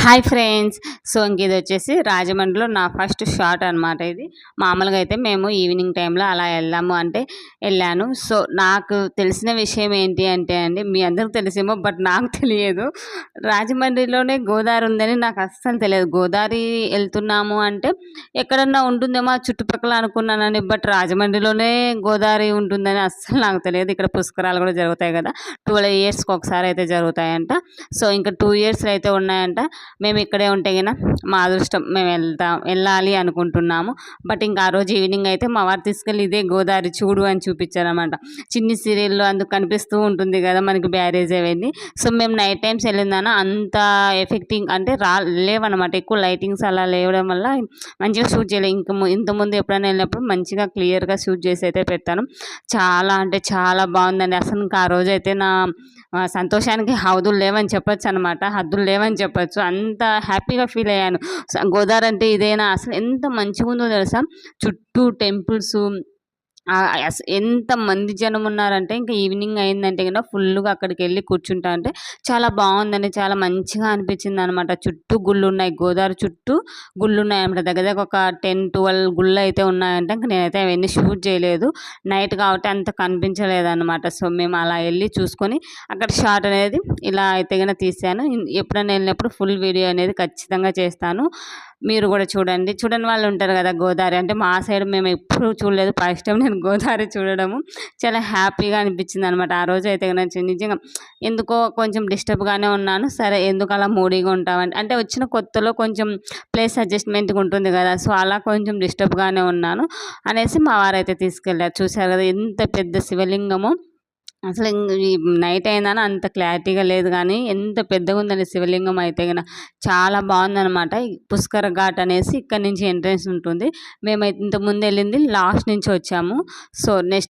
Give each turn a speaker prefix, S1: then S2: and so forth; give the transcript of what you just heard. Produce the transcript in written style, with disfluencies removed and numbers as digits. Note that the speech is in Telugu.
S1: Hi friends. సో ఇది వచ్చేసి రాజమండ్రిలో నా ఫస్ట్ షాట్ అనమాట. ఇది మామూలుగా అయితే మేము ఈవినింగ్ టైంలో అలా వెళ్ళాను. సో నాకు తెలిసిన విషయం ఏంటి అంటే అండి, మీ అందరికి తెలిసేమో బట్ నాకు తెలియదు. రాజమండ్రిలోనే గోదావరి ఉందని నాకు అస్సలు తెలియదు. గోదావరి వెళ్తున్నాము అంటే ఎక్కడన్నా ఉంటుందేమో ఆ చుట్టుపక్కల అనుకున్నానండి. బట్ రాజమండ్రిలోనే గోదావరి ఉంటుందని అస్సలు నాకు తెలియదు. ఇక్కడ పుష్కరాలు కూడా జరుగుతాయి కదా, 12 ఇయర్స్కి ఒకసారి అయితే జరుగుతాయంట. సో ఇంకా 2 ఇయర్స్లో అయితే ఉన్నాయంట. మేము ఇక్కడే ఉంటే గిన మా అదృష్టం, మేము వెళ్ళాలి అనుకుంటున్నాము. బట్ ఇంకా ఆ రోజు ఈవినింగ్ అయితే మా వారు తీసుకెళ్ళి ఇదే గోదావరి చూడు అని చూపించారనమాట. చిన్ని సీరియల్లో అందుకు కనిపిస్తూ ఉంటుంది కదా మనకి బ్యారేజ్ అవన్నీ. సో మేము నైట్ టైమ్స్ వెళ్ళిందాన అంత ఎఫెక్టింగ్ అంటే లేవన్నమాట. ఎక్కువ లైటింగ్స్ అలా లేవడం వల్ల మంచిగా షూట్ చేయలేదు. ఇంతకుముందు ఎప్పుడైనా వెళ్ళినప్పుడు మంచిగా క్లియర్గా షూట్ చేసి అయితే పెట్టాను. చాలా అంటే చాలా బాగుందండి. అసలు ఇంకా ఆ రోజు అయితే నా సంతోషానికి హద్దులు లేవని చెప్పొచ్చు అనమాట. హద్దులు లేవని చెప్పొచ్చు. అంత హ్యాపీగా ఫీల్ అయ్యాను. గోదావరి అంటే ఇదేనా, అసలు ఎంత మంచిగా ఉందో తెలుసా. చుట్టూ టెంపుల్స్, ఎంత మంది జనం ఉన్నారంటే ఇంకా ఈవినింగ్ అయిందంటే కనుక ఫుల్గా అక్కడికి వెళ్ళి కూర్చుంటా అంటే చాలా బాగుందండి. చాలా మంచిగా అనిపించింది అనమాట. చుట్టూ గుళ్ళు ఉన్నాయి, గోదావరి చుట్టూ గుళ్ళు ఉన్నాయి అనమాట. దగ్గర దగ్గర ఒక 10-12 గుళ్ళు అయితే ఉన్నాయంటే ఇంకా నేనైతే అవన్నీ షూట్ చేయలేదు, నైట్ కాబట్టి అంత కనిపించలేదు అనమాట. సో మేము అలా వెళ్ళి చూసుకొని అక్కడ షాట్ అనేది ఇలా అయితే కనుక తీసాను. ఎప్పుడైనా వెళ్ళినప్పుడు ఫుల్ వీడియో అనేది ఖచ్చితంగా చేస్తాను. మీరు కూడా చూడండి. చూడని వాళ్ళు ఉంటారు కదా, గోదావరి అంటే మా సైడ్ మేము ఎప్పుడూ చూడలేదు. ఫస్ట్ టైం నేను గోదావరి చూడడము చాలా హ్యాపీగా అనిపించింది అనమాట. ఆ రోజు అయితే నిజంగా ఎందుకో కొంచెం డిస్టర్బ్గానే ఉన్నాను. సరే ఎందుకు అలా మూడీగా ఉంటామంటే, అంటే వచ్చిన కొత్తలో కొంచెం ప్లేస్ అడ్జస్ట్మెంట్గా ఉంటుంది కదా, సో అలా కొంచెం డిస్టర్బ్గానే ఉన్నాను అనేసి మా వారైతే తీసుకెళ్ళారు. చూశారు కదా ఎంత పెద్ద శివలింగము. అసలు ఈ నైట్ అయిందని అంత క్లారిటీగా లేదు కానీ ఎంత పెద్దగా ఉందండి శివలింగం అయితే కనుక. చాలా బాగుందనమాట. పుష్కర ఘాట్ అనేసి ఇక్కడ నుంచి ఎంట్రన్స్ ఉంటుంది. మేమైతే ఇంతకుముందు వెళ్ళింది లాస్ట్ నుంచి వచ్చాము. So next